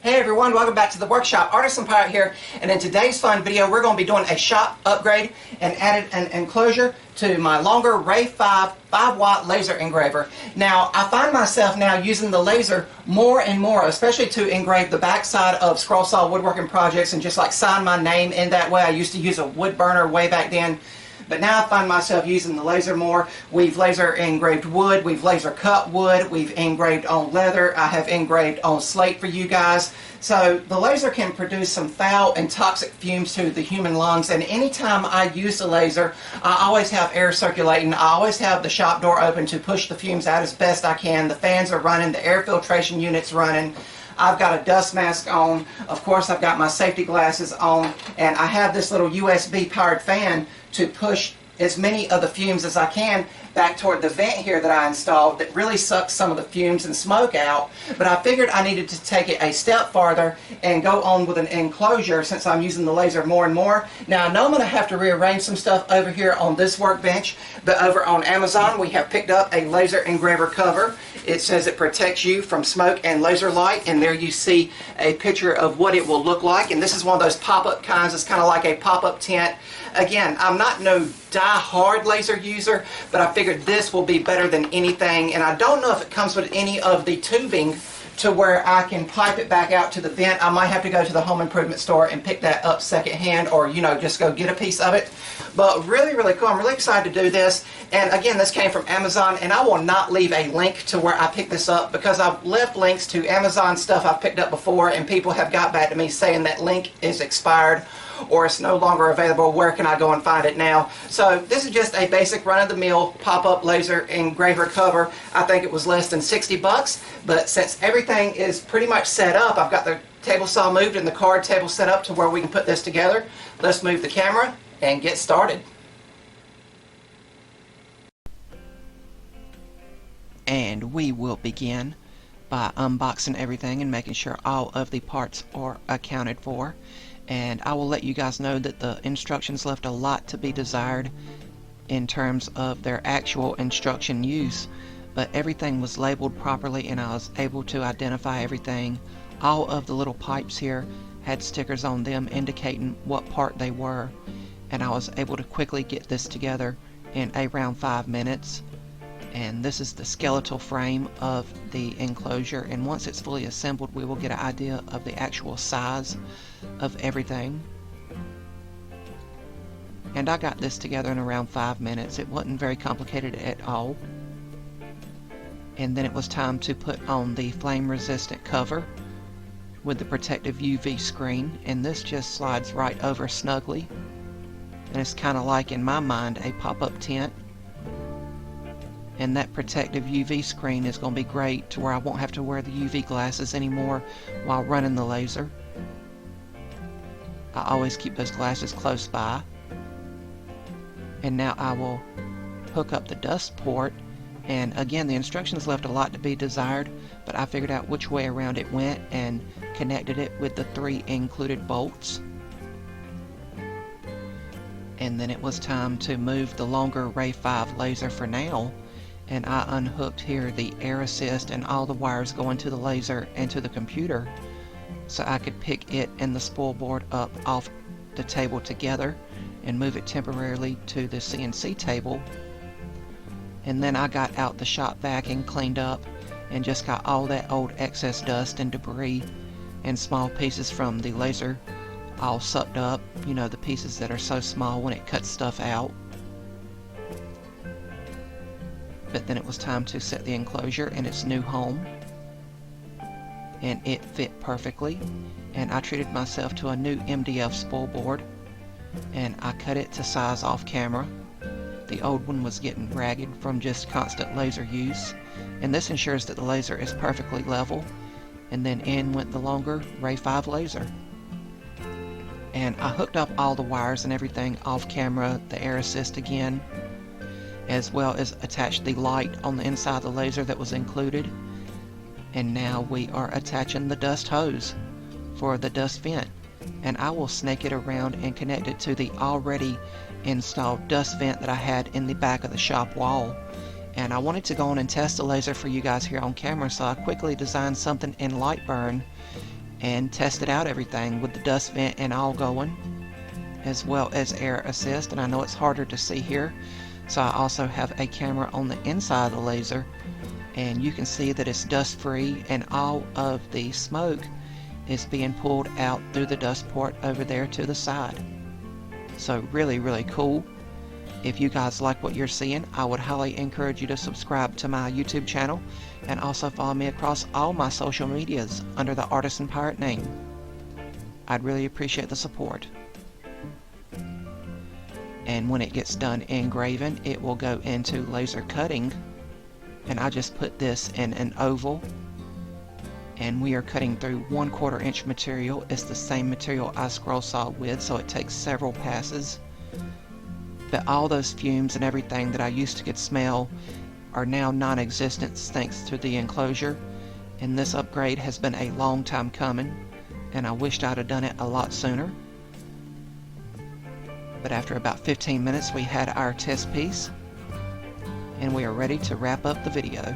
Hey everyone, welcome back to the workshop. Artisan Pirate here, and in today's fun video we're going to be doing a shop upgrade and added an enclosure to my Longer Ray5 5-watt laser engraver. Now I find myself now using the laser more and more, especially to engrave the backside of scroll saw woodworking projects and just like sign my name in that way. I used to use a wood burner way back then, but now I find myself using the laser more. We've laser engraved wood, we've laser cut wood, we've engraved on leather, I have engraved on slate for you guys. So the laser can produce some foul and toxic fumes to the human lungs, and anytime I use the laser, I always have air circulating. I always have the shop door open to push the fumes out as best I can. The fans are running, the air filtration unit's running. I've got a dust mask on. Of course, I've got my safety glasses on, and I have this little USB powered fan to push as many of the fumes as I can back toward the vent here that I installed that really sucks some of the fumes and smoke out. But I figured I needed to take it a step farther and go on with an enclosure since I'm using the laser more and more. Now I know I'm going to have to rearrange some stuff over here on this workbench, but over on Amazon we have picked up a laser engraver cover. It says it protects you from smoke and laser light, and there you see a picture of what it will look like. And this is one of those pop-up kinds. It's kind of like a pop-up tent. Again, I'm not no die-hard laser user, but I figured this will be better than anything. And I don't know if it comes with any of the tubing to where I can pipe it back out to the vent. I might have to go to the home improvement store and pick that up secondhand, or just go get a piece of it. But really, really cool. I'm really excited to do this. And again, this came from Amazon, and I will not leave a link to where I picked this up because I've left links to Amazon stuff I've picked up before, and people have got back to me saying that link is expired or it's no longer available. Where can I go and find it now? So this is just a basic run-of-the-mill pop-up laser engraver cover. I think it was less than 60 bucks, but since everything is pretty much set up, I've got the table saw moved and the card table set up to where we can put this together. Let's move the camera and get started. And we will begin by unboxing everything and making sure all of the parts are accounted for. And I will let you guys know that the instructions left a lot to be desired in terms of their actual instruction use, but everything was labeled properly and I was able to identify everything. All of the little pipes here had stickers on them indicating what part they were, and I was able to quickly get this together in around 5 minutes. And this is the skeletal frame of the enclosure, and once it's fully assembled we will get an idea of the actual size of everything. And I got this together in around 5 minutes. It wasn't very complicated at all. And then it was time to put on the flame resistant cover with the protective UV screen, and this just slides right over snugly, and it's kind of like, in my mind, a pop-up tent. And that protective UV screen is going to be great to where I won't have to wear the UV glasses anymore while running the laser. I always keep those glasses close by. And now I will hook up the dust port, and again the instructions left a lot to be desired, but I figured out which way around it went and connected it with the 3 included bolts. And then it was time to move the Longer Ray5 laser for now. And I unhooked here the air assist and all the wires going to the laser and to the computer, so I could pick it and the spool board up off the table together and move it temporarily to the CNC table. And then I got out the shop vac and cleaned up and just got all that old excess dust and debris and small pieces from the laser all sucked up, the pieces that are so small when it cuts stuff out. But then it was time to set the enclosure in its new home, and it fit perfectly. And I treated myself to a new MDF spool board, and I cut it to size off camera. The old one was getting ragged from just constant laser use, and this ensures that the laser is perfectly level. And then in went the Longer Ray5 laser, and I hooked up all the wires and everything off camera, the air assist again, as well as attached the light on the inside of the laser that was included. And now we are attaching the dust hose for the dust vent, and I will snake it around and connect it to the already installed dust vent that I had in the back of the shop wall. And I wanted to go on and test the laser for you guys here on camera, so I quickly designed something in Lightburn and tested out everything with the dust vent and all going, as well as air assist. And I know it's harder to see here, so I also have a camera on the inside of the laser, and you can see that it's dust free and all of the smoke is being pulled out through the dust port over there to the side. So really cool. If you guys like what you're seeing, I would highly encourage you to subscribe to my YouTube channel and also follow me across all my social medias under the Artisan Pirate name. I'd really appreciate the support. And when it gets done engraving, it will go into laser cutting, and I just put this in an oval, and we are cutting through 1/4 inch material. It's the same material I scroll saw with, so it takes several passes. But all those fumes and everything that I used to could smell are now non-existent thanks to the enclosure, and this upgrade has been a long time coming, and I wished I'd have done it a lot sooner. But after about 15 minutes we had our test piece, and we are ready to wrap up the video.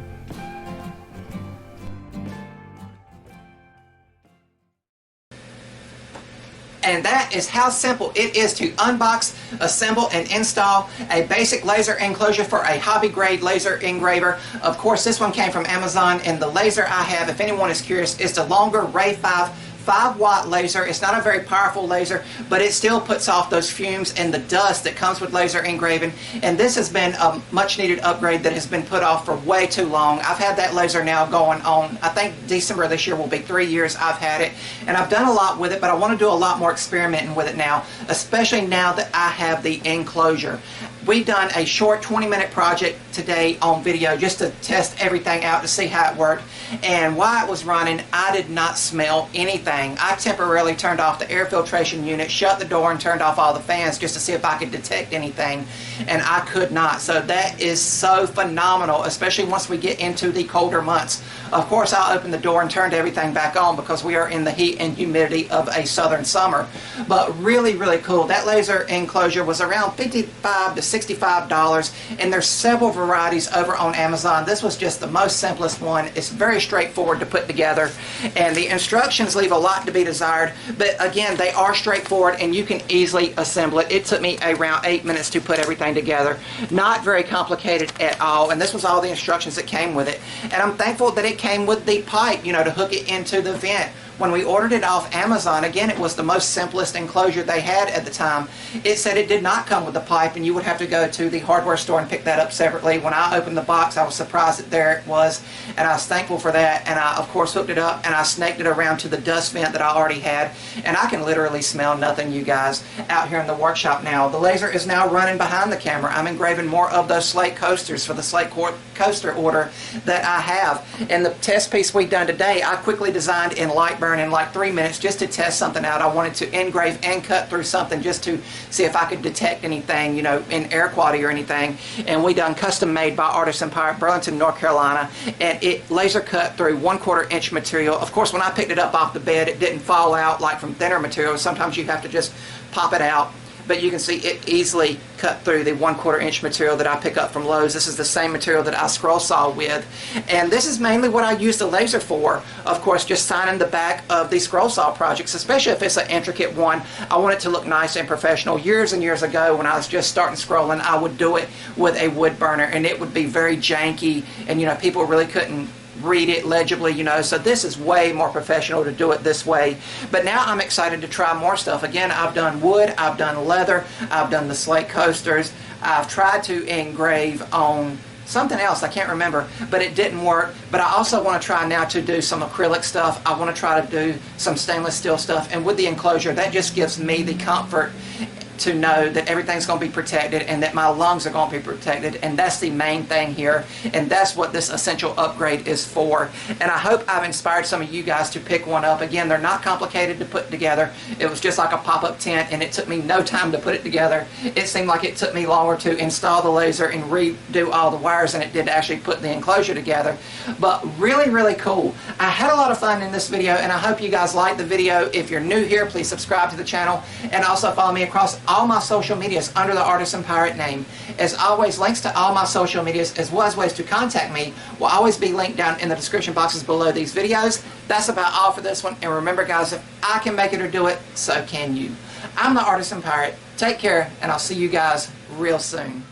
And that is how simple it is to unbox, assemble, and install a basic laser enclosure for a hobby grade laser engraver. Of course, this one came from Amazon, and the laser I have, if anyone is curious, is the Longer Ray5 5-watt laser. It's not a very powerful laser, but it still puts off those fumes and the dust that comes with laser engraving. And this has been a much needed upgrade that has been put off for way too long. I've had that laser now going on, I think December this year will be 3 years I've had it, and I've done a lot with it, but I want to do a lot more experimenting with it now, especially now that I have the enclosure. We've done a short 20-minute project today on video just to test everything out to see how it worked. And while it was running, I did not smell anything. I temporarily turned off the air filtration unit, shut the door, and turned off all the fans just to see if I could detect anything, and I could not. So that is so phenomenal, especially once we get into the colder months. Of course, I opened the door and turned everything back on because we are in the heat and humidity of a southern summer. But really cool. That laser enclosure was around $55 to $65, and there's several varieties over on Amazon. This was just the most simplest one. It's very straightforward to put together, and the instructions leave a lot to be desired, but again, they are straightforward and you can easily assemble it. It took me around 8 minutes to put everything together. Not very complicated at all, and this was all the instructions that came with it. And I'm thankful that it came with the pipe, you know, to hook it into the vent. When we ordered it off Amazon, again, it was the most simplest enclosure they had at the time. It said it did not come with the pipe, and you would have to go to the hardware store and pick that up separately. When I opened the box, I was surprised that there it was, and I was thankful for that. And I, of course, hooked it up, and I snaked it around to the dust vent that I already had, and I can literally smell nothing, you guys, out here in the workshop now. The laser is now running behind the camera. I'm engraving more of those slate coasters for the slate coaster order that I have. And the test piece we've done today, I quickly designed in Lightburn in like 3 minutes just to test something out. I wanted to engrave and cut through something just to see if I could detect anything, you know, in air quality or anything. And we done custom made by Artisan Pirate, Burlington, North Carolina, and it laser cut through 1/4 inch material. Of course, when I picked it up off the bed, it didn't fall out like from thinner material. Sometimes you have to just pop it out. But you can see it easily cut through the 1/4 inch material that I pick up from Lowe's. This is the same material that I scroll saw with. And this is mainly what I use the laser for. Of course, just signing the back of the scroll saw projects, especially if it's an intricate one. I want it to look nice and professional. Years and years ago, when I was just starting scrolling, I would do it with a wood burner, and it would be very janky, and you know, people really couldn't read it legibly, you know, so this is way more professional to do it this way. But now I'm excited to try more stuff. Again, I've done wood, I've done leather, I've done the slate coasters, I've tried to engrave on something else, I can't remember, but it didn't work. But I also want to try now to do some acrylic stuff. I want to try to do some stainless steel stuff, and with the enclosure, that just gives me the comfort to know that everything's going to be protected and that my lungs are going to be protected, and that's the main thing here, and that's what this essential upgrade is for. And I hope I've inspired some of you guys to pick one up. Again, they're not complicated to put together. It was just like a pop-up tent, and it took me no time to put it together. It seemed like it took me longer to install the laser and redo all the wires than it did to actually put the enclosure together. But really cool. I had a lot of fun in this video, and I hope you guys liked the video. If you're new here, please subscribe to the channel, and also follow me across all my social medias under the Artisan Pirate name. As always, links to all my social medias as well as ways to contact me will always be linked down in the description boxes below these videos. That's about all for this one, and remember guys, if I can make it or do it, so can you. I'm the Artisan Pirate. Take care, and I'll see you guys real soon.